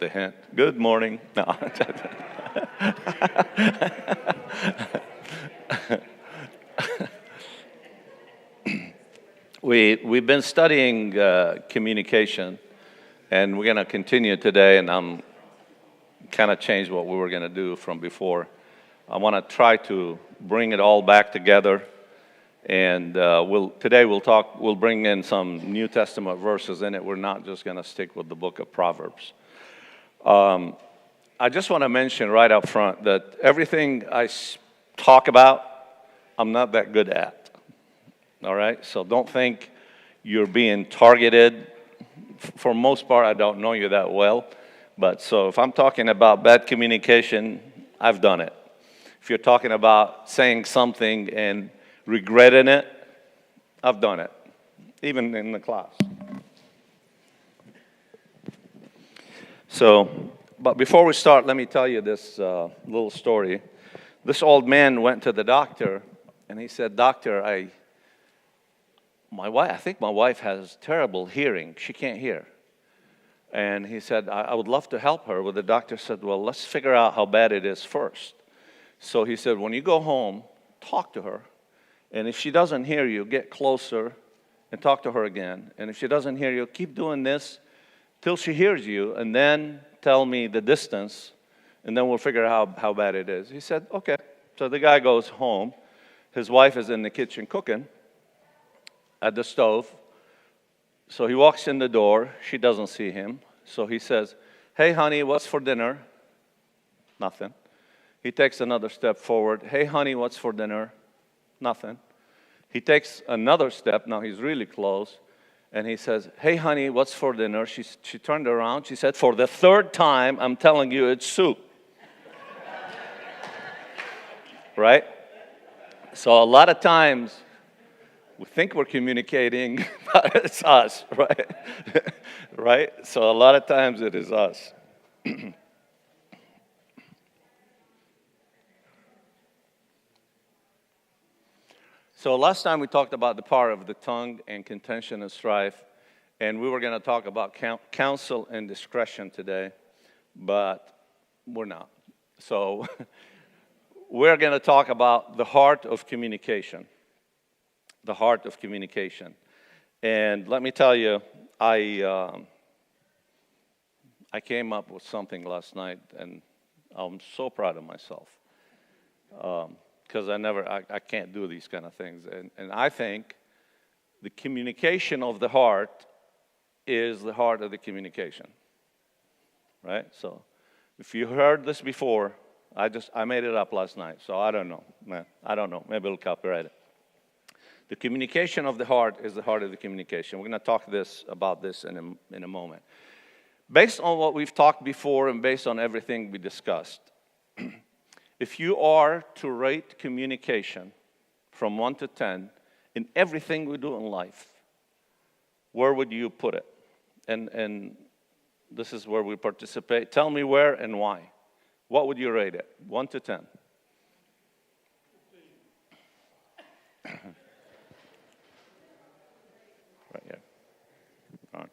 the hint. Good morning. No. We've been studying communication, and we're going to continue today, and I'm kind of changed what we were going to do from before. I want to try to bring it all back together, and today we'll bring in some New Testament verses in it. We're not just going to stick with the book of Proverbs. I just want to mention right up front that everything I talk about, I'm not that good at. All right? So don't think you're being targeted. For most part, I don't know you that well. But so if I'm talking about bad communication, I've done it. If you're talking about saying something and regretting it, I've done it, even in the class. But before we start, let me tell you this little story. This old man went to the doctor, and he said, "Doctor, I think my wife has terrible hearing. She can't hear." And he said, I would love to help her. Well, the doctor said, "Well, let's figure out how bad it is first." So he said, when you go home, talk to her. And if she doesn't hear you, get closer and talk to her again. And if she doesn't hear you, keep doing this till she hears you, and then tell me the distance, and then we'll figure out how bad it is. He said, okay. So the guy goes home. His wife is in the kitchen cooking at the stove. So he walks in the door. She doesn't see him. So he says, "Hey, honey, what's for dinner?" Nothing. He takes another step forward. "Hey, honey, what's for dinner?" Nothing. He takes another step. Now he's really close. And he says, "Hey, honey, what's for dinner?" She turned around. She said, "For the third time, I'm telling you it's soup." Right? So a lot of times, we think we're communicating, but it's us, right? Right? So a lot of times it is us. So last time we talked about the power of the tongue and contention and strife, and we were going to talk about counsel and discretion today, but we're not. So we're going to talk about the heart of communication. The heart of communication. And let me tell you, I came up with something last night, and I'm so proud of myself. Because I can't do these kind of things. And I think the communication of the heart is the heart of the communication. Right? So if you heard this before, I made it up last night, so I don't know. Man, I don't know. Maybe it'll copyright it. The communication of the heart is the heart of the communication. We're going to talk about this in a moment. Based on what we've talked before and based on everything we discussed, if you are to rate communication from 1 to 10 in everything we do in life, where would you put it? And this is where we participate. Tell me where and why. What would you rate it? 1 to 10. Right here. All right.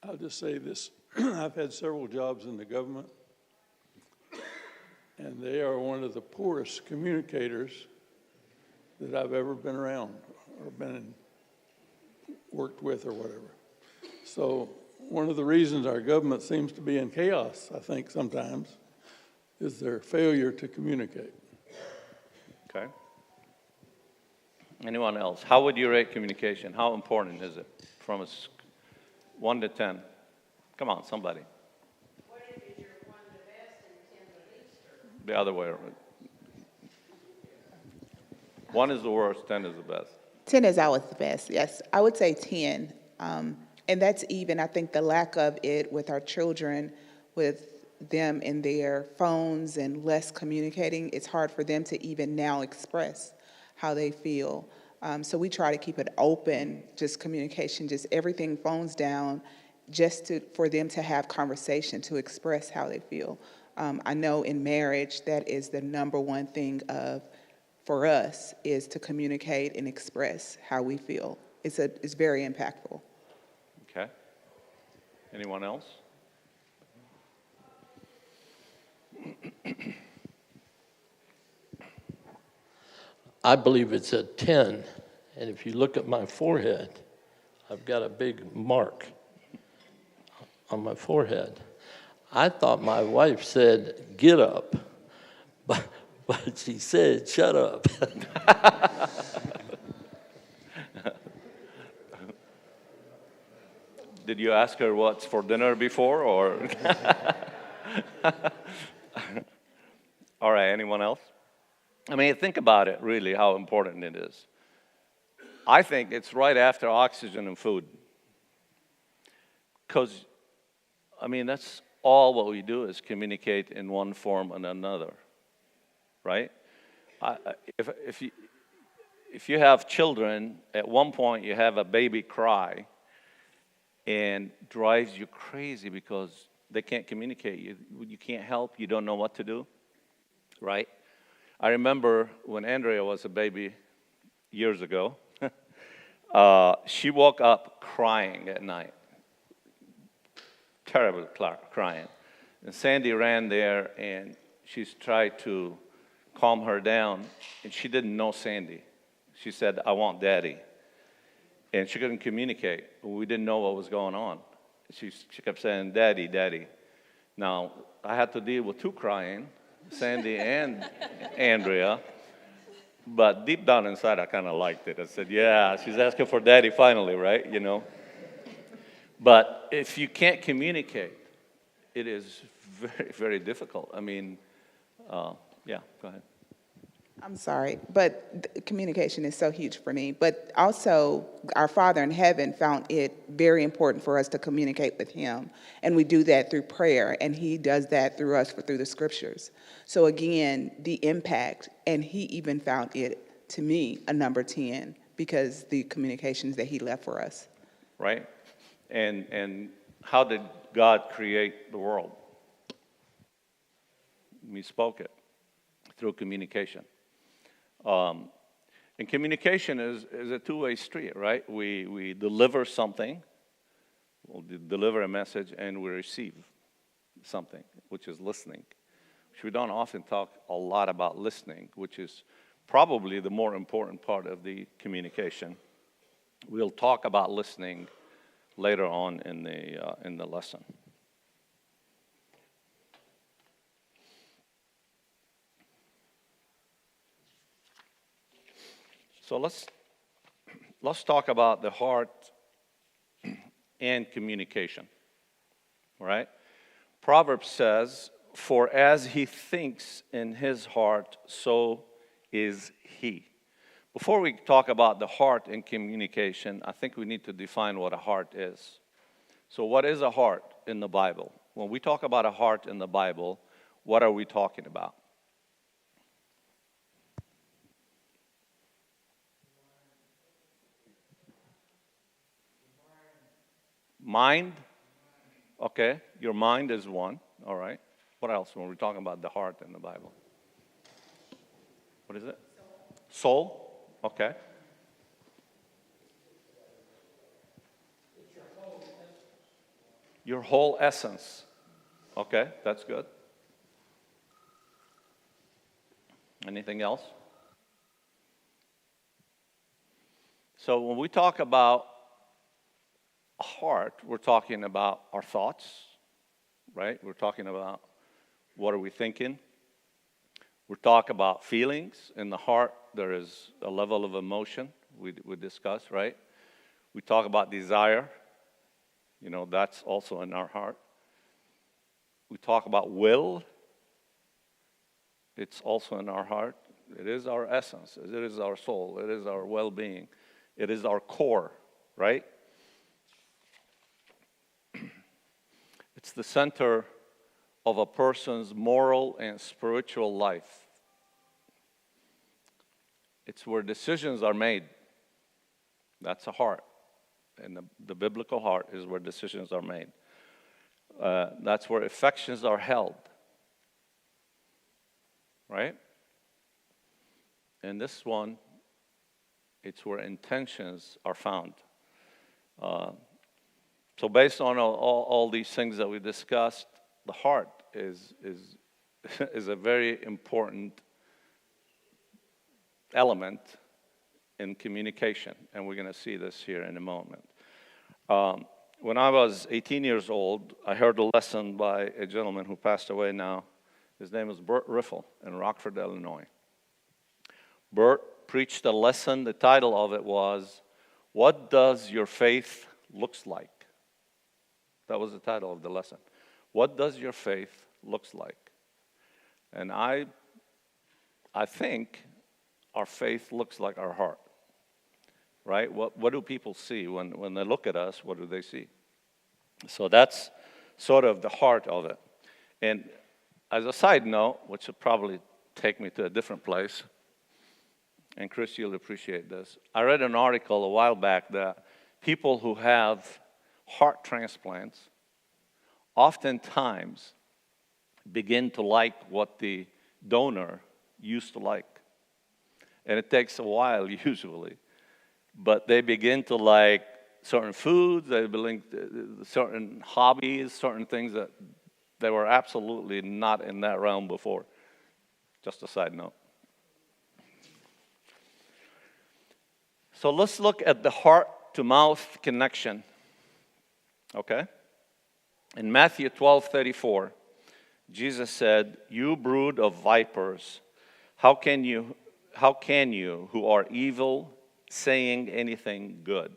I'll just say this. I've had several jobs in the government, and they are one of the poorest communicators that I've ever been around or worked with or whatever. So one of the reasons our government seems to be in chaos, I think sometimes, is their failure to communicate. Okay. Anyone else? How would you rate communication? How important is it from a 1 to 10? Come on, somebody. What if you're 1 the best and 10 the least? Or? The other way around. 1 is the worst, 10 is the best. 10 is always the best, yes. I would say 10. And that's even, I think, the lack of it with our children, with them in their phones and less communicating. It's hard for them to even now express how they feel. So we try to keep it open, just communication, just everything, phones down, just for them to have conversation, to express how they feel. I know in marriage, that is the number one thing of for us is to communicate and express how we feel. It's very impactful. Okay. Anyone else? I believe it's a 10, and if you look at my forehead, I've got a big mark on my forehead. I thought my wife said, "Get up," but she said, "Shut up." Did you ask her what's for dinner before, or? All right, anyone else? I mean, think about it, really, how important it is. I think it's right after oxygen and food. Because, I mean, that's all what we do is communicate in one form and another, right? If you have children, at one point you have a baby cry and drives you crazy because they can't communicate. You can't help, you don't know what to do, right? I remember when Andrea was a baby years ago, she woke up crying at night, terrible crying. And Sandy ran there and she's tried to calm her down, and she didn't know Sandy. She said, "I want Daddy." And she couldn't communicate. We didn't know what was going on. She kept saying, "Daddy, Daddy." Now, I had to deal with two crying, Sandy and Andrea. But deep down inside, I kind of liked it. I said, yeah, she's asking for Daddy finally, right? You know. But if you can't communicate, it is very, very difficult. I mean, yeah, go ahead. I'm sorry, but communication is so huge for me. But also, our Father in heaven found it very important for us to communicate with him. And we do that through prayer, and he does that through us, through the scriptures. So again, the impact, and he even found it, to me, a number 10, because the communications that he left for us. Right? And how did God create the world? He spoke it through communication. And communication is a two-way street, right? We deliver something, we'll deliver a message, and we receive something, which is listening. Which we don't often talk a lot about listening, which is probably the more important part of the communication. We'll talk about listening later on in the lesson. So let's talk about the heart and communication. All right? Proverbs says, "For as he thinks in his heart, so is he." Before we talk about the heart and communication, I think we need to define what a heart is. So what is a heart in the Bible? When we talk about a heart in the Bible, what are we talking about? Mind? Okay, your mind is one. All right. What else when we're talking about the heart in the Bible? What is it? Soul? Okay. Your whole essence. Okay, that's good. Anything else? So when we talk about heart, we're talking about our thoughts, right? We're talking about what are we thinking. We're talking about feelings. In the heart, there is a level of emotion we discuss, right? We talk about desire. You know, that's also in our heart. We talk about will. It's also in our heart. It is our essence. It is our soul. It is our well-being. It is our core, right? It's the center of a person's moral and spiritual life. It's where decisions are made. That's a heart. And the biblical heart is where decisions are made. That's where affections are held. Right? And this one, it's where intentions are found. So based on all these things that we discussed, the heart is is a very important element in communication, and we're going to see this here in a moment. When I was 18 years old, I heard a lesson by a gentleman who passed away now. His name was Bert Riffle in Rockford, Illinois. Bert preached a lesson. The title of it was, "What Does Your Faith Looks Like?" That was the title of the lesson. What does your faith looks like? And I think our faith looks like our heart, right? What do people see when they look at us? What do they see? So that's sort of the heart of it. And as a side note, which will probably take me to a different place, and Chris, you'll appreciate this. I read an article a while back that people who have heart transplants oftentimes begin to like what the donor used to like. And it takes a while usually, but they begin to like certain foods, they belong to certain hobbies, certain things that they were absolutely not in that realm before. Just a side note. So let's look at the heart-to-mouth connection, okay? In Matthew 12:34, Jesus said, "You brood of vipers, how can you, who are evil, saying anything good?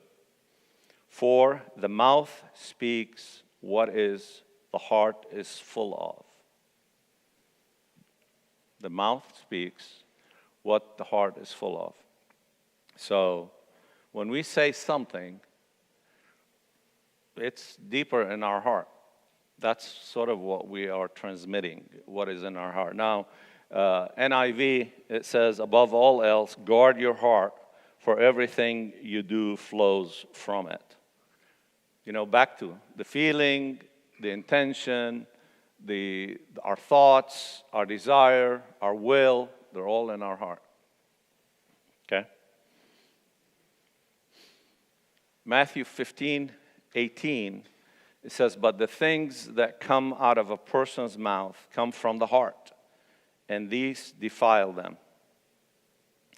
For the mouth speaks what is the heart is full of." The mouth speaks what the heart is full of. So when we say something, it's deeper in our heart. That's sort of what we are transmitting, what is in our heart. Now, NIV, it says, "Above all else, guard your heart, for everything you do flows from it." You know, back to the feeling, the intention, our thoughts, our desire, our will, they're all in our heart. Okay? Matthew 15:18, it says, "But the things that come out of a person's mouth come from the heart, and these defile them."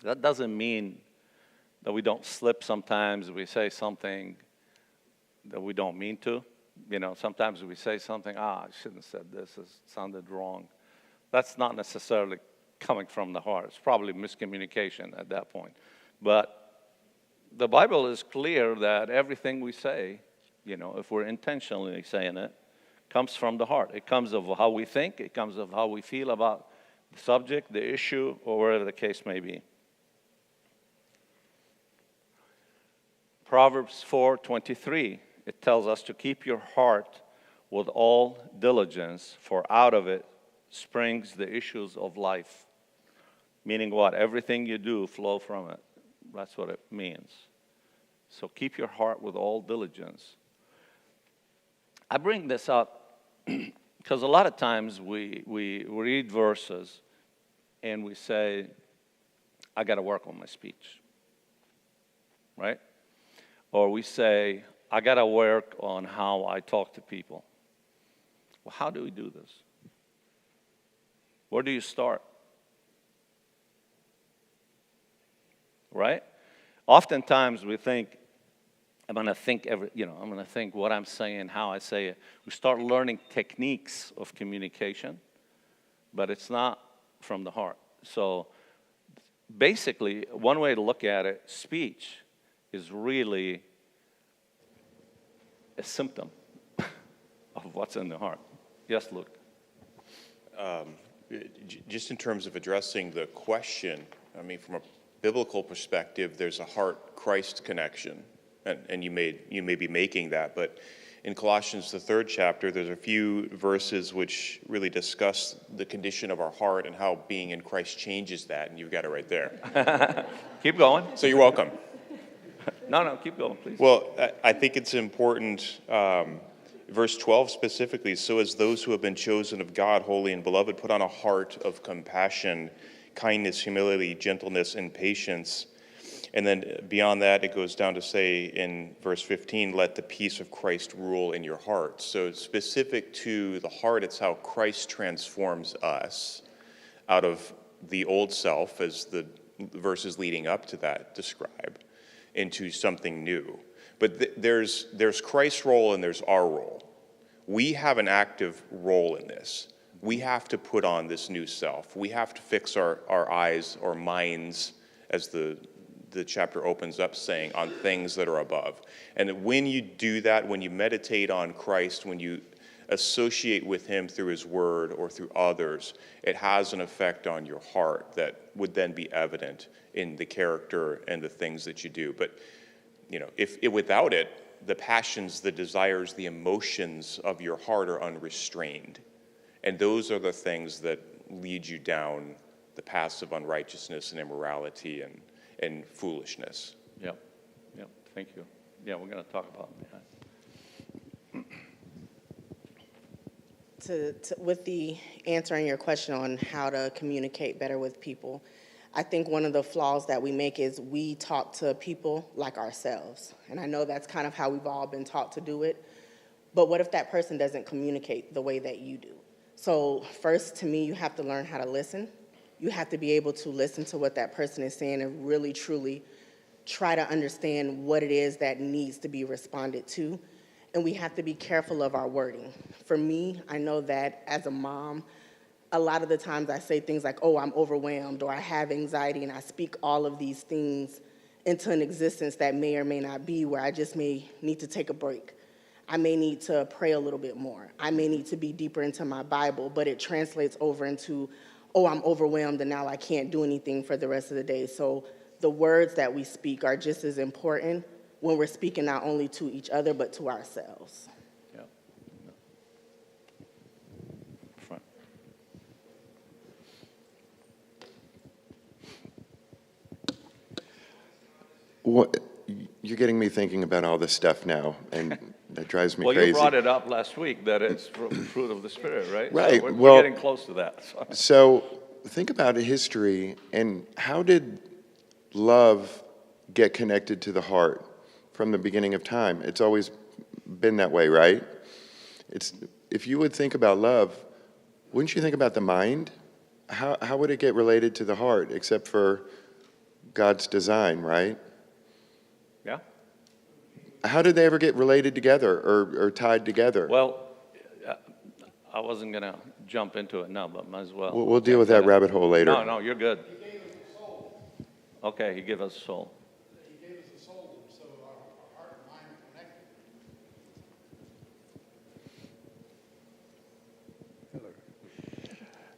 That doesn't mean that we don't slip sometimes. We say something that we don't mean to. You know, sometimes we say something, I shouldn't have said this, it sounded wrong. That's not necessarily coming from the heart. It's probably miscommunication at that point. But the Bible is clear that everything we say, you know, if we're intentionally saying it, comes from the heart. It comes of how we think. It comes of how we feel about the subject, the issue, or whatever the case may be. Proverbs 4:23, it tells us to keep your heart with all diligence, for out of it springs the issues of life. Meaning what? Everything you do flow from it. That's what it means. So keep your heart with all diligence. I bring this up because a lot of times we read verses and we say, I got to work on my speech, right? Or we say, I got to work on how I talk to people. Well, how do we do this? Where do you start? Right? Oftentimes we think, I'm going to think what I'm saying, how I say it. We start learning techniques of communication, but it's not from the heart. So basically, one way to look at it, speech is really a symptom of what's in the heart. Yes, Luke? Just in terms of addressing the question, I mean, from a biblical perspective, there's a heart-Christ connection, and you may be making that, but in Colossians, the 3rd chapter, there's a few verses which really discuss the condition of our heart and how being in Christ changes that, and you've got it right there. Keep going. So you're welcome. No, keep going, please. Well, I think it's important, verse 12 specifically, so as those who have been chosen of God, holy and beloved, put on a heart of compassion, kindness, humility, gentleness, and patience. And then beyond that, it goes down to say in verse 15, let the peace of Christ rule in your hearts. So specific to the heart, it's how Christ transforms us out of the old self, as the verses leading up to that describe, into something new. But there's Christ's role and there's our role. We have an active role in this. We have to put on this new self. We have to fix our eyes or minds, as the chapter opens up saying, on things that are above. And when you do that, when you meditate on Christ, when you associate with him through his word or through others, it has an effect on your heart that would then be evident in the character and the things that you do. But if without it, the passions, the desires, the emotions of your heart are unrestrained. And those are the things that lead you down the paths of unrighteousness and immorality and foolishness. Yep. Thank you. Yeah, we're going to talk about that. With the answering your question on how to communicate better with people, I think one of the flaws that we make is we talk to people like ourselves. And I know that's kind of how we've all been taught to do it. But what if that person doesn't communicate the way that you do? So first, to me, you have to learn how to listen. You have to be able to listen to what that person is saying and really, truly try to understand what it is that needs to be responded to. And we have to be careful of our wording. For me, I know that as a mom, a lot of the times I say things like, oh, I'm overwhelmed, or I have anxiety, and I speak all of these things into an existence that may or may not be, where I just may need to take a break. I may need to pray a little bit more. I may need to be deeper into my Bible, but it translates over into, oh, I'm overwhelmed, and now I can't do anything for the rest of the day. So the words that we speak are just as important when we're speaking not only to each other, but to ourselves. Yeah. Front. What, you're getting me thinking about all this stuff now, and that drives me Well, crazy. you brought it up last week that it's fruit of the Spirit, right? Right. So we're Well, getting close to that. So. So think about history, and how did love get connected to the heart from the beginning of time? It's always been that way, right? If you would think about love, wouldn't you think about the mind? How would it get related to the heart, except for God's design, right? Yeah. How did they ever get related together or tied together? Well, I wasn't going to jump into it now, but might as well. We'll deal with that rabbit hole later. No, you're good. He gave us a soul. Okay, he gave us a soul. He gave us a soul, so our heart and mind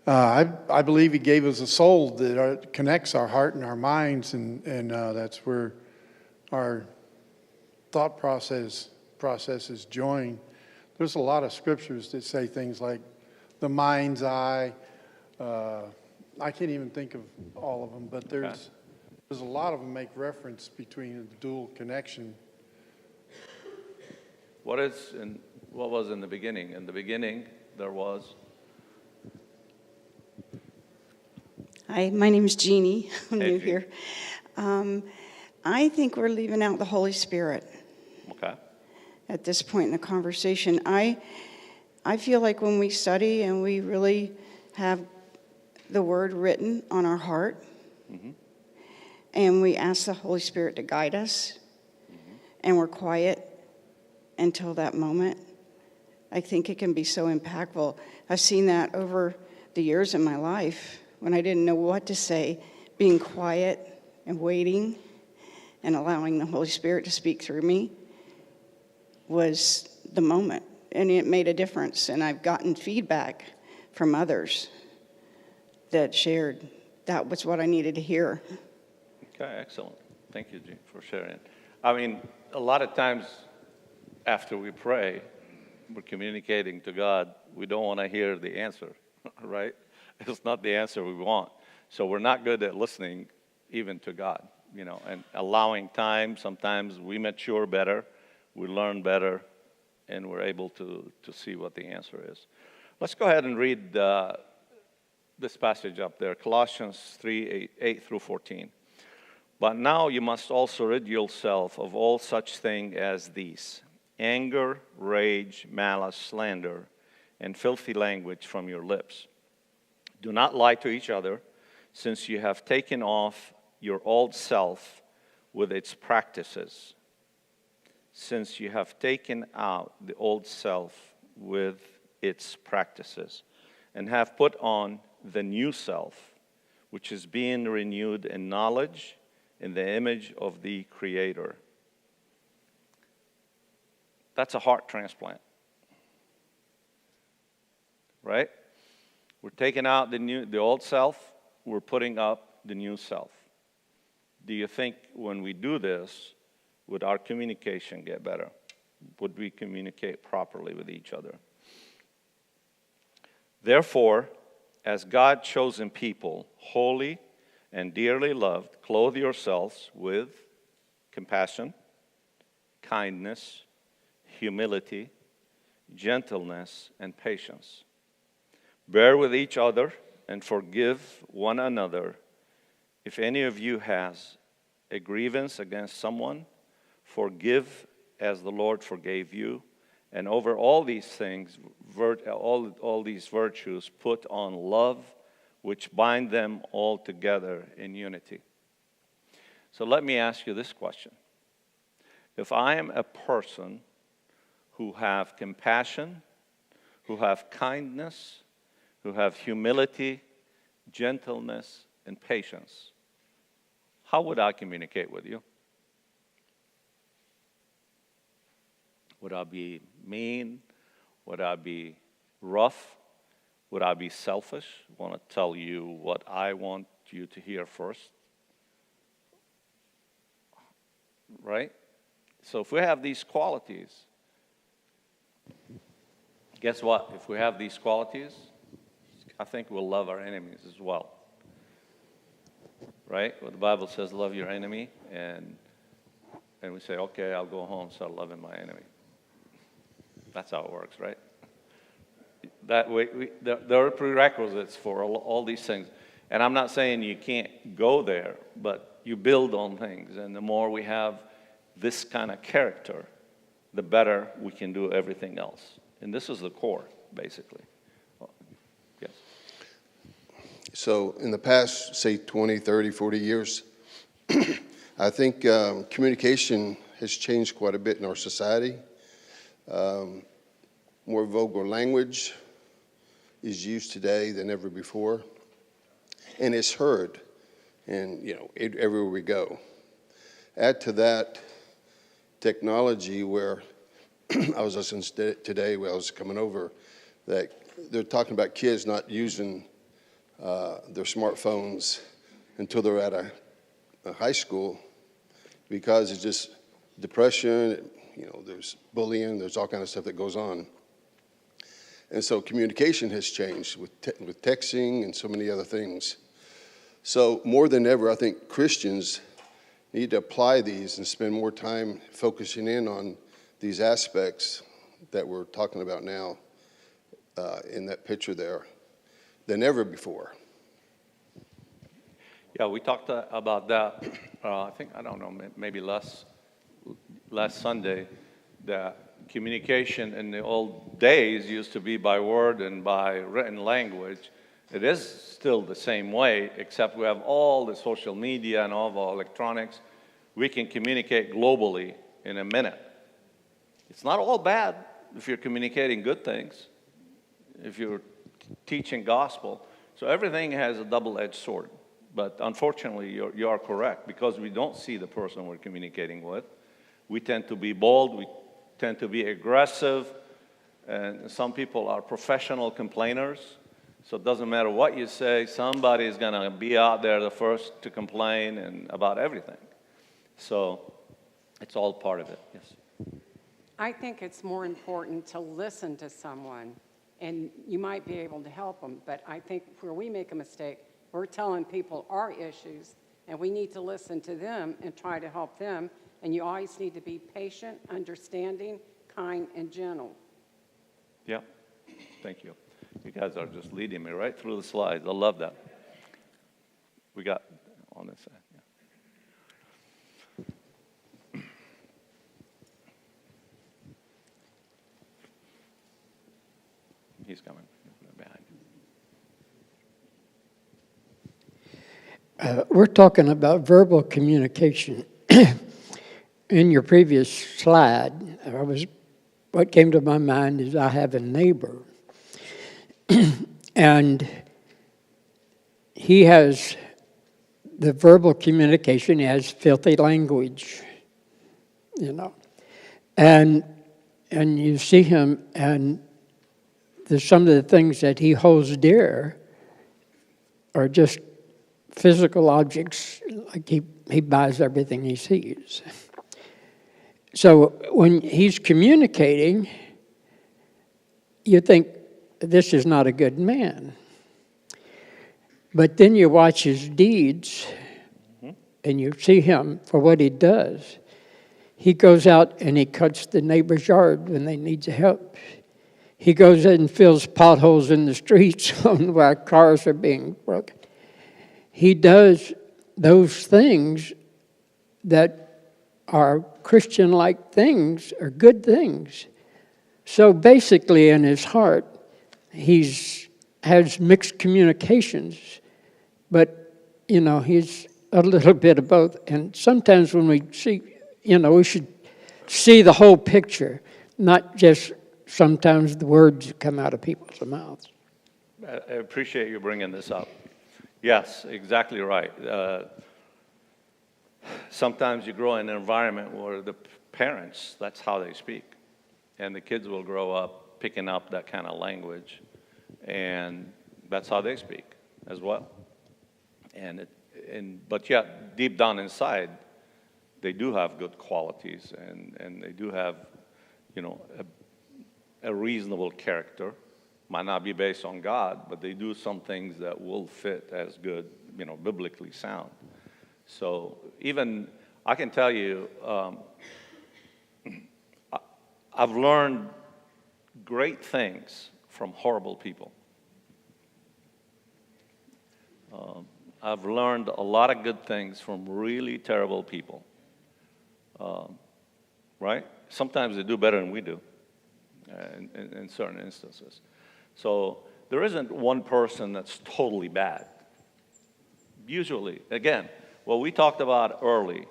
are connected. I believe he gave us a soul that connects our heart and our minds, and that's where our thought processes join. There's a lot of scriptures that say things like the mind's eye. I can't even think of all of them, but there's a lot of them make reference between the dual connection. What was in the beginning? In the beginning, there was. Hi, my name's Jeannie. I'm Hey, new Jeannie. here. I think we're leaving out the Holy Spirit Okay. at this point in the conversation. I feel like when we study and we really have the Word written on our heart, and we ask the Holy Spirit to guide us, and we're quiet until that moment, I think it can be so impactful. I've seen that over the years in my life when I didn't know what to say, being quiet and waiting and allowing the Holy Spirit to speak through me was the moment, and it made a difference. And I've gotten feedback from others that shared that was what I needed to hear. Okay, excellent. Thank you, Jean, for sharing. I mean, a lot of times after we pray, we're communicating to God. We don't want to hear the answer, right? It's not the answer we want. So we're not good at listening even to God, and allowing time. Sometimes we mature better, we learn better, and we're able to see what the answer is. Let's go ahead and read this passage up there, Colossians 3, 8 through 14. But now you must also rid yourself of all such thing as these: anger, rage, malice, slander, and filthy language from your lips. Do not lie to each other, since you have taken off your old self with its practices. Since you have taken out the old self with its practices, and have put on the new self, which is being renewed in knowledge in the image of the Creator. That's a heart transplant, right? We're taking out the old self, we're putting up the new self. Do you think when we do this, would our communication get better? Would we communicate properly with each other? Therefore, as God-chosen people, holy and dearly loved, clothe yourselves with compassion, kindness, humility, gentleness, and patience. Bear with each other and forgive one another. If any of you has a grievance against someone, forgive as the Lord forgave you. And over all these things, all these virtues, put on love, which bind them all together in unity. So let me ask you this question. If I am a person who have compassion, who have kindness, who have humility, gentleness, and patience, how would I communicate with you? Would I be mean? Would I be rough? Would I be selfish? Want to tell you what I want you to hear first? Right? So if we have these qualities, guess what? If we have these qualities, I think we'll love our enemies as well. Right? Well, the Bible says love your enemy, and we say, okay, I'll go home, start loving my enemy. That's how it works, right? That way, there are prerequisites for all these things. And I'm not saying you can't go there, but you build on things. And the more we have this kind of character, the better we can do everything else. And this is the core, basically. Yes. So in the past, say 20, 30, 40 years, I think communication has changed quite a bit in our society. More vulgar language is used today than ever before, and it's heard, and everywhere we go. Add to that technology, where I was listening today when I was coming over, that they're talking about kids not using their smartphones until they're at a high school, because it's just depression. There's bullying, there's all kind of stuff that goes on. And so communication has changed with texting and so many other things. So more than ever, I think Christians need to apply these and spend more time focusing in on these aspects that we're talking about now in that picture there than ever before. Yeah, we talked about that, maybe last Sunday, that communication in the old days used to be by word and by written language. It is still the same way, except we have all the social media and all the electronics. We can communicate globally in a minute. It's not all bad if you're communicating good things, if you're teaching gospel. So everything has a double-edged sword. But unfortunately, you are correct, because we don't see the person we're communicating with. We tend to be bold, we tend to be aggressive, and some people are professional complainers. So it doesn't matter what you say, somebody is going to be out there the first to complain and about everything. So it's all part of it, yes. I think it's more important to listen to someone, and you might be able to help them, but I think where we make a mistake, we're telling people our issues, and we need to listen to them and try to help them. And you always need to be patient, understanding, kind, and gentle. Yeah, thank you. You guys are just leading me right through the slides. I love that. We got on this side. Yeah. He's coming behind. We're talking about verbal communication. In your previous slide, what came to my mind is I have a neighbor, and he has the verbal communication. He has filthy language, and you see him, and there's some of the things that he holds dear are just physical objects. Like he buys everything he sees. So when he's communicating, you think, this is not a good man. But then you watch his deeds, and you see him for what he does. He goes out and he cuts the neighbor's yard when they need help. He goes in and fills potholes in the streets where cars are being broken. He does those things that are Christian-like things, are good things. So basically in his heart, has mixed communications, but, he's a little bit of both. And sometimes when we see, we should see the whole picture, not just sometimes the words that come out of people's mouths. I appreciate you bringing this up. Yes, exactly right. Sometimes you grow in an environment where the parents, that's how they speak. And the kids will grow up picking up that kind of language. And that's how they speak as well. But yet, deep down inside, they do have good qualities. And they do have, a reasonable character. Might not be based on God, but they do some things that will fit as good, biblically sound. So even, I can tell you, I've learned great things from horrible people. I've learned a lot of good things from really terrible people. Right? Sometimes they do better than we do in certain instances. So there isn't one person that's totally bad. Usually, again, what we talked about early,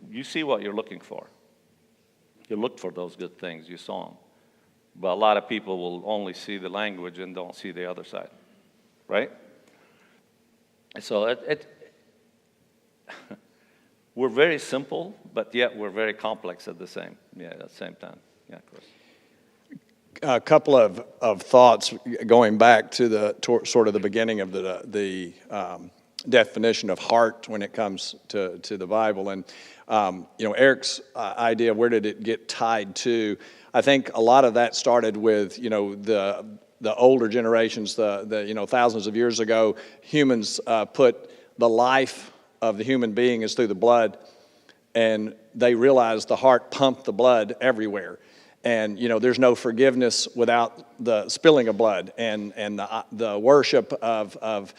you see what you're looking for. You look for those good things, you saw them. But a lot of people will only see the language and don't see the other side, right? So we're very simple, but yet we're very complex at the same time. Yeah, Chris. A couple of thoughts going back to sort of the beginning of the definition of heart when it comes to the Bible. And, Eric's idea of where did it get tied to, I think a lot of that started with, the older generations, thousands of years ago, humans put the life of the human being is through the blood, and they realized the heart pumped the blood everywhere. And, there's no forgiveness without the spilling of blood and the worship of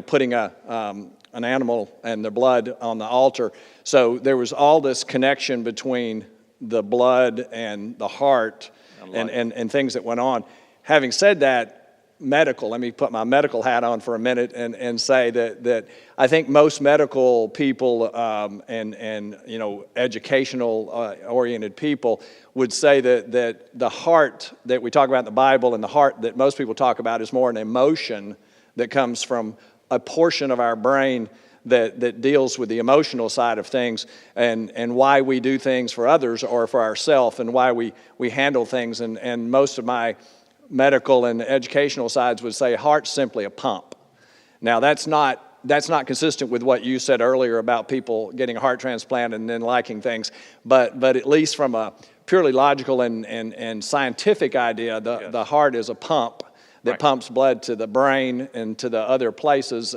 putting an animal and the blood on the altar. So there was all this connection between the blood and the heart and things that went on. Having said that, let me put my medical hat on for a minute and say that I think most medical people and educational oriented people would say that the heart that we talk about in the Bible and the heart that most people talk about is more an emotion that comes from a portion of our brain that deals with the emotional side of things and why we do things for others or for ourselves and why we handle things. And most of my medical and educational sides would say heart's simply a pump. Now that's not consistent with what you said earlier about people getting a heart transplant and then liking things, but at least from a purely logical and scientific idea, the heart is a pump that pumps blood to the brain and to the other places.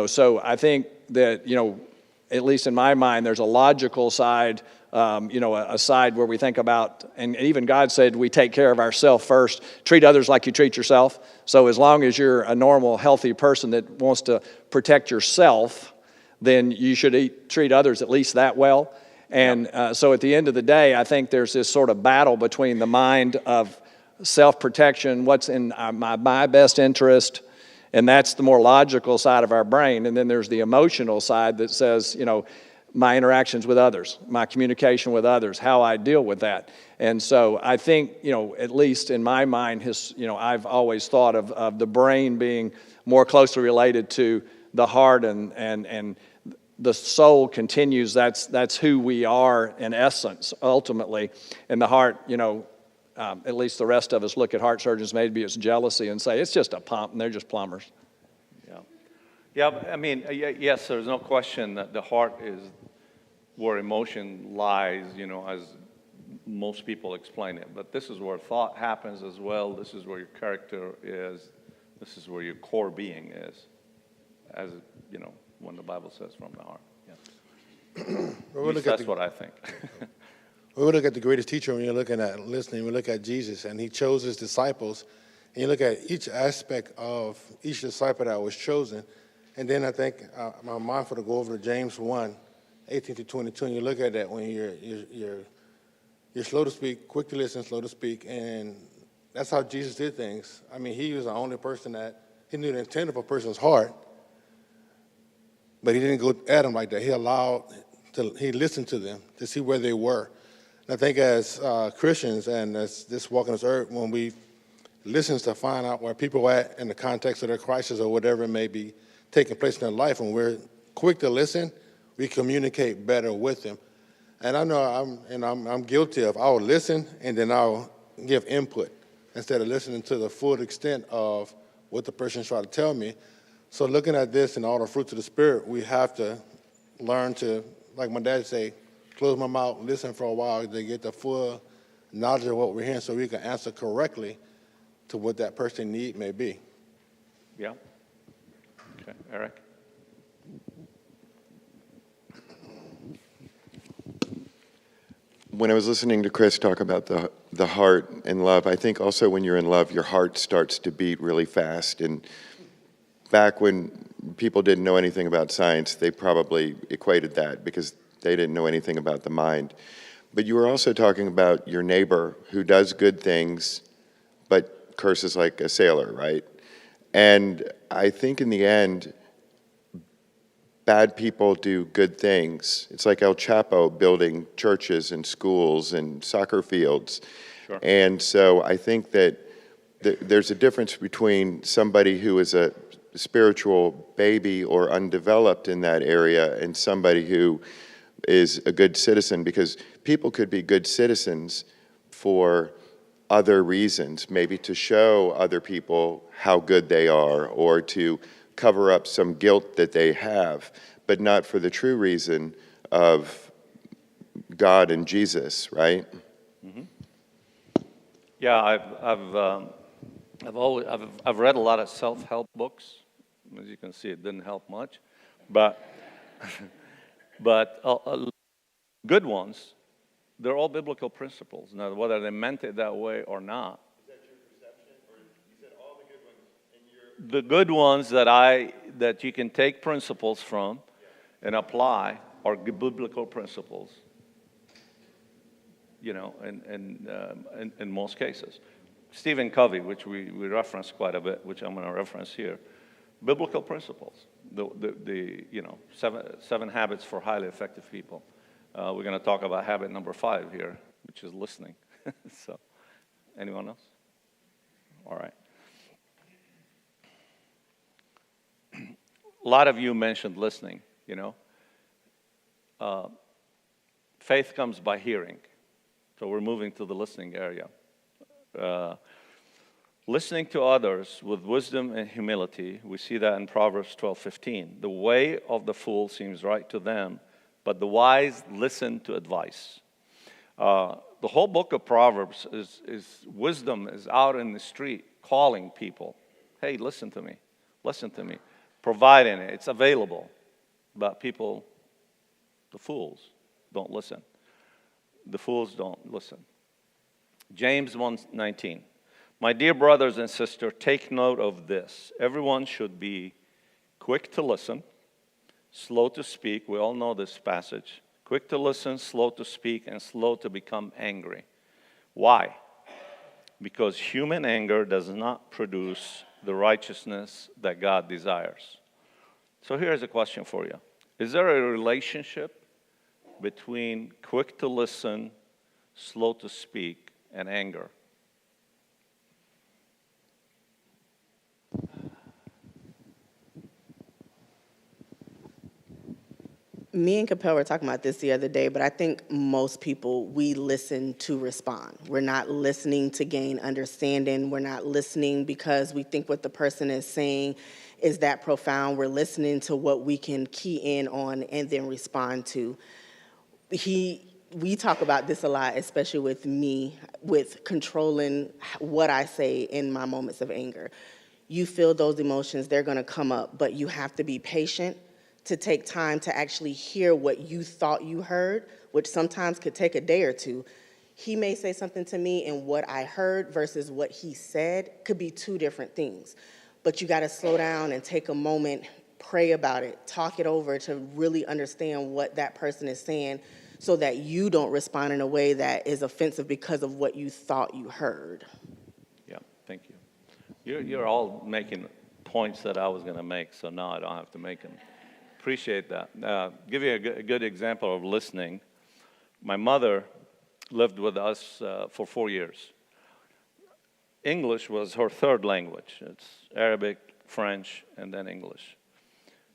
So I think that, at least in my mind, there's a logical side a side where we think about, and even God said we take care of ourselves first, treat others like you treat yourself. So as long as you're a normal, healthy person that wants to protect yourself, then you should treat others at least that well. And so at the end of the day, I think there's this sort of battle between the mind of self-protection, what's in my best interest, and that's the more logical side of our brain. And then there's the emotional side that says, my interactions with others, my communication with others, how I deal with that. And so I think, at least in my mind, I've always thought of the brain being more closely related to the heart, and the soul continues. That's who we are in essence, ultimately. And the heart, at least the rest of us look at heart surgeons maybe as jealousy and say, it's just a pump, and they're just plumbers. Yeah, I mean, yes, there's no question that the heart is where emotion lies, as most people explain it. But this is where thought happens as well. This is where your character is. This is where your core being is, as, when the Bible says from the heart. That's what I think. We look at the greatest teacher when you're looking at listening. We look at Jesus, and he chose his disciples. And you look at each aspect of each disciple that was chosen. And then I think I'm mindful to go over to James 1, 18 to 22, and you look at that when you're slow to speak, quick to listen, slow to speak, and that's how Jesus did things. I mean, he was the only person that, he knew the intent of a person's heart, but he didn't go at them like that. He listened to them to see where they were. And I think as Christians and as this walk on this earth, when we listen to find out where people are at in the context of their crisis or whatever may be taking place in their life, when we're quick to listen, we communicate better with them. And I know I'm guilty of, I'll listen and then I'll give input instead of listening to the full extent of what the person's trying to tell me. So looking at this and all the fruits of the Spirit, we have to learn to, like my dad say, close my mouth, listen for a while to get the full knowledge of what we're hearing so we can answer correctly to what that person need may be. Yeah. Okay, Eric? When I was listening to Chris talk about the heart and love, I think also when you're in love, your heart starts to beat really fast. And back when people didn't know anything about science, they probably equated that because they didn't know anything about the mind. But you were also talking about your neighbor who does good things, but curses like a sailor, right? And I think in the end, bad people do good things. It's like El Chapo building churches and schools and soccer fields. Sure. And so I think that there's a difference between somebody who is a spiritual baby or undeveloped in that area and somebody who is a good citizen, because people could be good citizens for other reasons, maybe to show other people how good they are or to cover up some guilt that they have, but not for the true reason of God and Jesus, right? Mm-hmm. Yeah, I've read a lot of self-help books. As you can see, it didn't help much, but good ones. They're all biblical principles. Now, whether they meant it that way or not. Is that your perception, or you said all the good ones in your? The good ones that you can take principles from and apply are biblical principles. In most cases. Stephen Covey, which we reference quite a bit, which I'm going to reference here, biblical principles. The seven habits for highly effective people. We're going to talk about habit number 5 here, which is listening. So, anyone else? All right. A lot of you mentioned listening, Faith comes by hearing. So we're moving to the listening area. Listening to others with wisdom and humility, we see that in Proverbs 12:15. The way of the fool seems right to them, but the wise listen to advice. The whole book of Proverbs is wisdom is out in the street calling people. Hey, listen to me. Listen to me. Providing it. It's available. But people, the fools, don't listen. The fools don't listen. James 1:19. My dear brothers and sisters, take note of this. Everyone should be quick to listen, slow to speak. We all know this passage. Quick to listen, slow to speak, and slow to become angry. Why? Because human anger does not produce the righteousness that God desires. So here's a question for you. Is there a relationship between quick to listen, slow to speak, and anger? Me and Capel were talking about this the other day, but I think most people, we listen to respond. We're not listening to gain understanding. We're not listening because we think what the person is saying is that profound. We're listening to what we can key in on and then respond to. We talk about this a lot, especially with me, with controlling what I say in my moments of anger. You feel those emotions, they're gonna come up, but you have to be patient to take time to actually hear what you thought you heard, which sometimes could take a day or two. He may say something to me and what I heard versus what he said could be two different things. But you gotta slow down and take a moment, pray about it, talk it over to really understand what that person is saying so that you don't respond in a way that is offensive because of what you thought you heard. Yeah, thank you. You're all making points that I was gonna make, so now I don't have to make them. Appreciate that. Give you a good example of listening. My mother lived with us for 4 years. English was her third language. It's Arabic, French, and then English.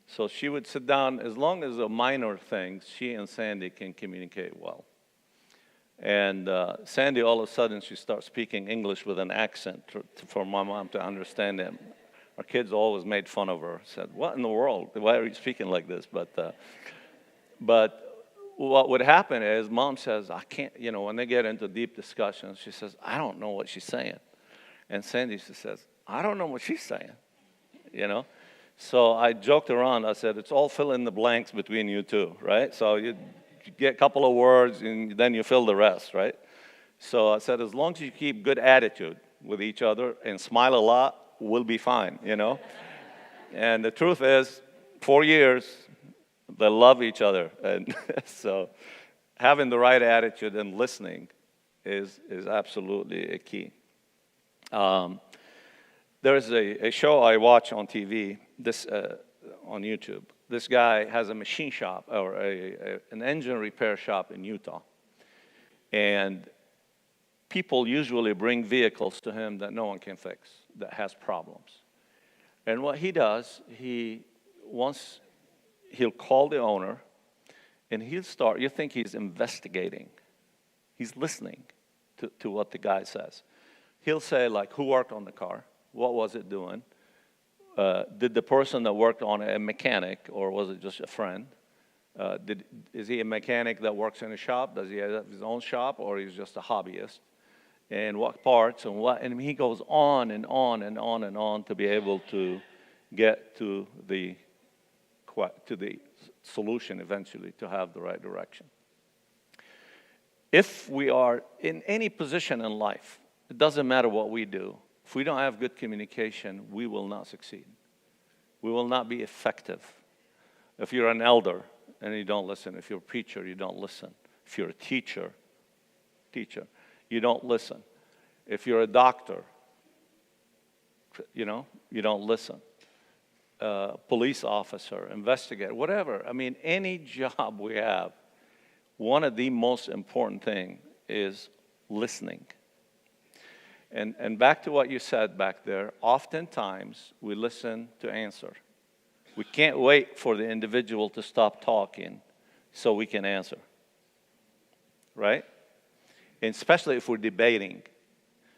So she would sit down, as long as the minor things, she and Sandy can communicate well. And Sandy, all of a sudden, she starts speaking English with an accent for my mom to understand him. Our kids always made fun of her, said, what in the world? Why are you speaking like this? But what would happen is mom says, I can't, when they get into deep discussions, she says, I don't know what she's saying. And Sandy says, I don't know what she's saying, So I joked around, I said, it's all fill in the blanks between you two, right? So you get a couple of words and then you fill the rest, right? So I said, as long as you keep good attitude with each other and smile a lot, we'll be fine, And the truth is, 4 years, they love each other. And so having the right attitude and listening is absolutely a key. There's a show I watch on TV, on YouTube. This guy has a machine shop or an engine repair shop in Utah. And people usually bring vehicles to him that no one can fix, that has problems. And what he does, he'll call the owner, and you think he's investigating. He's listening to what the guy says. He'll say, like, who worked on the car? What was it doing? Did the person that worked on it a mechanic, or was it just a friend? Is he a mechanic that works in a shop? Does he have his own shop, or he's just a hobbyist? And what parts and what, and he goes on and on and on and on to be able to get to the solution eventually, to have the right direction. If we are in any position in life, it doesn't matter what we do, if we don't have good communication, we will not succeed. We will not be effective. If you're an elder and you don't listen, if you're a preacher, you don't listen. If you're a teacher, you don't listen. If you're a doctor, you don't listen. Police officer, investigator, whatever. I mean, any job we have, one of the most important things is listening. And back to what you said back there, oftentimes we listen to answer. We can't wait for the individual to stop talking so we can answer, right? And especially if we're debating,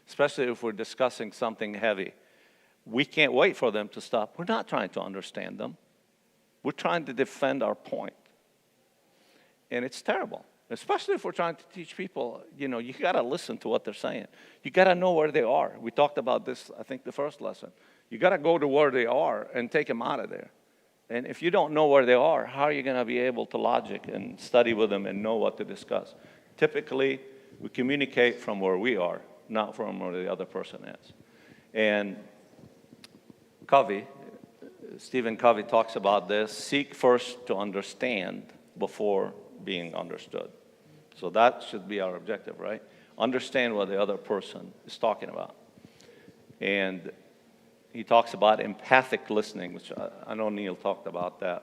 especially if we're discussing something heavy. We can't wait for them to stop. We're not trying to understand them. We're trying to defend our point. And it's terrible, especially if we're trying to teach people, you got to listen to what they're saying. You got to know where they are. We talked about this, I think, the first lesson. You got to go to where they are and take them out of there. And if you don't know where they are, how are you going to be able to logic and study with them and know what to discuss? Typically, we communicate from where we are, not from where the other person is. And Stephen Covey talks about this: seek first to understand before being understood. So that should be our objective, right? Understand what the other person is talking about. And he talks about empathic listening, which I know Neil talked about that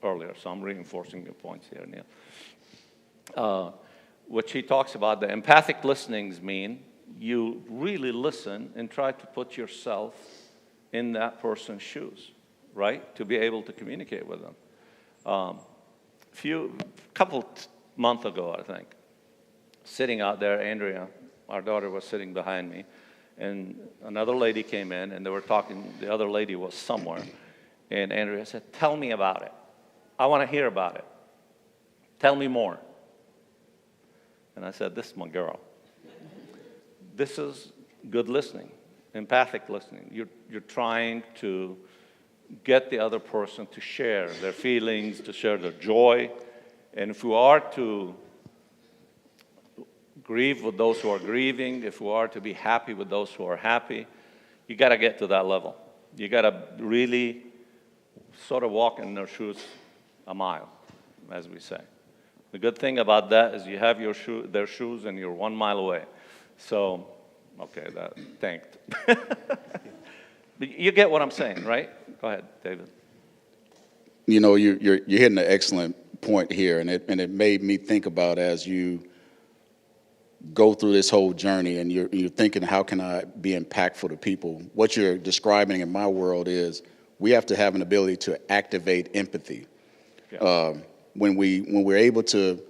earlier, so I'm reinforcing your points here, Neil. Which he talks about, the empathic listenings mean you really listen and try to put yourself in that person's shoes, right? To be able to communicate with them. Couple months ago, I think, sitting out there, Andrea, our daughter, was sitting behind me, and another lady came in, and they were talking. The other lady was somewhere, and Andrea said, "Tell me about it. I want to hear about it. Tell me more." And I said, "This is my girl. This is good listening, empathic listening. You're trying to get the other person to share their feelings, to share their joy. And if we are to grieve with those who are grieving, if we are to be happy with those who are happy, you got to get to that level. You got to really sort of walk in their shoes a mile, as we say. The good thing about that is you have their shoes and you're 1 mile away. So, okay, that thanked. You get what I'm saying, right? Go ahead, David. You know, you're hitting an excellent point here, and it made me think about, as you go through this whole journey and you're thinking, how can I be impactful to people? What you're describing in my world is we have to have an ability to activate empathy. Yeah. When we're able to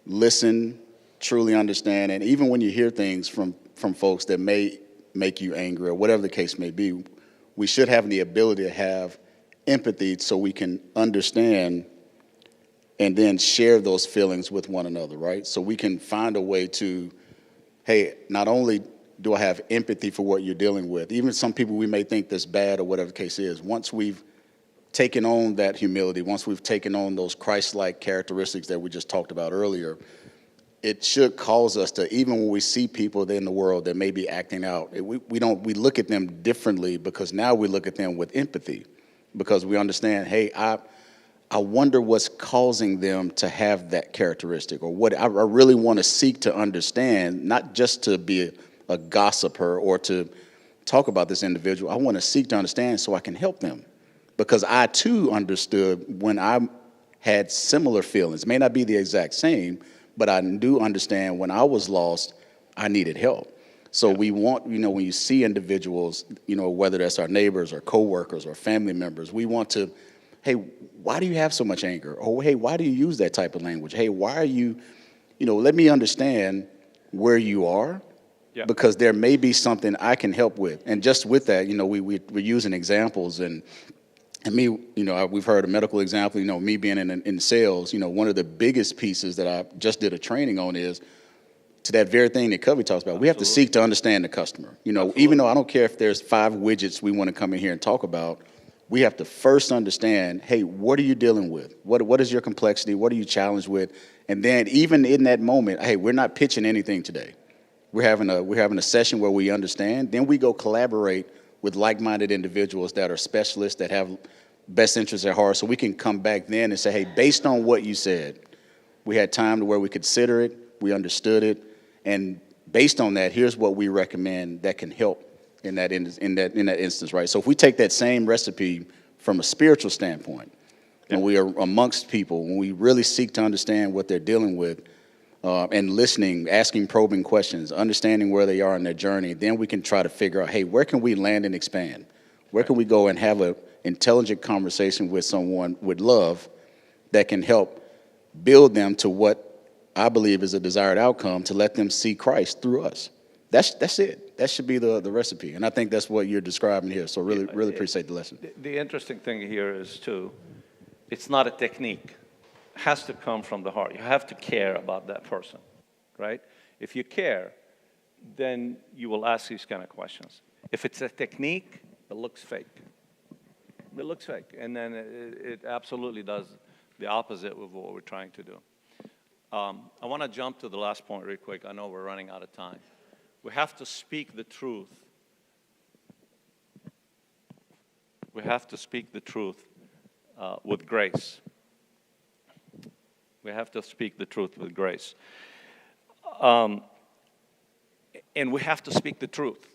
listen, truly understand, and even when you hear things from folks that may make you angry or whatever the case may be, we should have the ability to have empathy so we can understand and then share those feelings with one another, right? So we can find a way to, hey, not only do I have empathy for what you're dealing with, even some people we may think that's bad or whatever the case is, once we've taken on that humility, once we've taken on those Christ-like characteristics that we just talked about earlier, it should cause us to, even when we see people in the world that may be acting out, we look at them differently, because now we look at them with empathy, because we understand, hey, I wonder what's causing them to have that characteristic, or what I really want to seek to understand, not just to be a gossiper or to talk about this individual. I want to seek to understand so I can help them, because I too understood when I had similar feelings. It may not be the exact same, but I do understand when I was lost, I needed help. So we want, when you see individuals, whether that's our neighbors or coworkers or family members, we want to, hey, why do you have so much anger? Or, hey, why do you use that type of language? Hey, why are you, let me understand where you are, because there may be something I can help with. And just with that, we're using examples, and me, we've heard a medical example, me being in sales, one of the biggest pieces that I just did a training on is to that very thing that Covey talks about. We have to seek to understand the customer. Even though I don't care if there's 5 widgets we want to come in here and talk about, we have to first understand, hey, what are you dealing with? What is your complexity? What are you challenged with? And then even in that moment, hey, we're not pitching anything today. We're having a session where we understand. Then we go collaborate with like-minded individuals that are specialists, that have best interests at heart, so we can come back then and say, hey, based on what you said, we had time to where we consider it, we understood it, and based on that, here's what we recommend that can help in that instance, right? So if we take that same recipe from a spiritual standpoint, when we are amongst people, when we really seek to understand what they're dealing with, and listening, asking probing questions, understanding where they are in their journey, then we can try to figure out, hey, where can we land and expand? Where can we go and have an intelligent conversation with someone with love that can help build them to what I believe is a desired outcome, to let them see Christ through us? That's it. That should be the recipe. And I think that's what you're describing here. So really appreciate the lesson. The interesting thing here is, too, it's not a technique. It has to come from the heart. You have to care about that person, right? If you care, then you will ask these kind of questions. If it's a technique, it looks fake. It looks fake. And then it absolutely does the opposite of what we're trying to do. I want to jump to the last point real quick. I know we're running out of time. We have to speak the truth. We have to speak the truth with grace. We have to speak the truth with grace. And we have to speak the truth.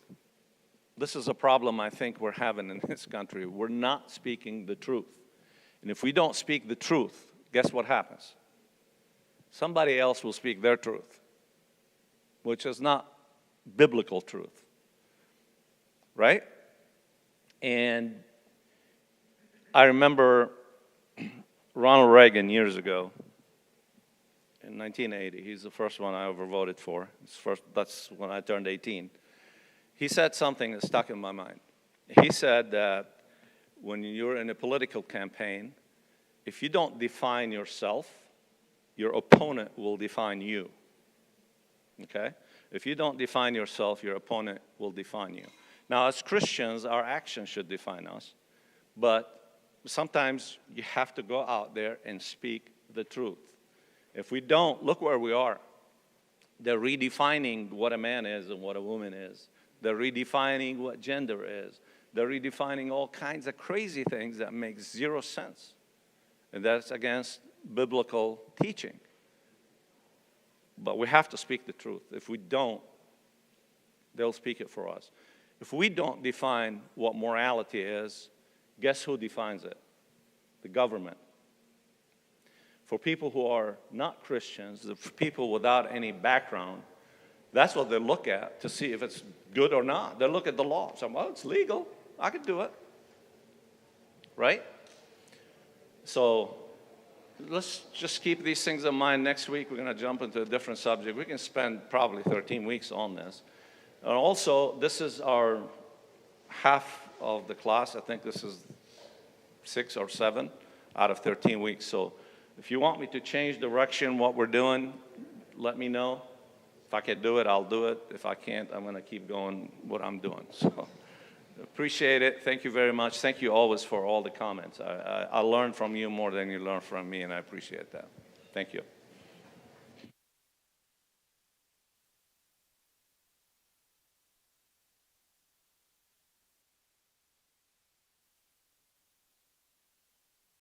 This is a problem I think we're having in this country. We're not speaking the truth. And if we don't speak the truth, guess what happens? Somebody else will speak their truth, which is not biblical truth, right? And I remember Ronald Reagan years ago, in 1980. He's the first one I ever voted for. That's when I turned 18. He said something that stuck in my mind. He said that when you're in a political campaign, if you don't define yourself, your opponent will define you. Okay? If you don't define yourself, your opponent will define you. Now, as Christians, our actions should define us, but sometimes you have to go out there and speak the truth. If we don't, look where we are. They're redefining what a man is and what a woman is. They're redefining what gender is. They're redefining all kinds of crazy things that make zero sense. And that's against biblical teaching. But we have to speak the truth. If we don't, they'll speak it for us. If we don't define what morality is, guess who defines it? The government. For people who are not Christians, for people without any background, that's what they look at to see if it's good or not. They look at the law. So, well, it's legal. I could do it. Right? So let's just keep these things in mind. Next week, we're going to jump into a different subject. We can spend probably 13 weeks on this. And also, this is our half of the class. I think this is 6 or 7 out of 13 weeks. So if you want me to change direction, what we're doing, let me know. If I can do it, I'll do it. If I can't, I'm going to keep going what I'm doing. So appreciate it. Thank you very much. Thank you always for all the comments. I learn from you more than you learn from me, and I appreciate that. Thank you.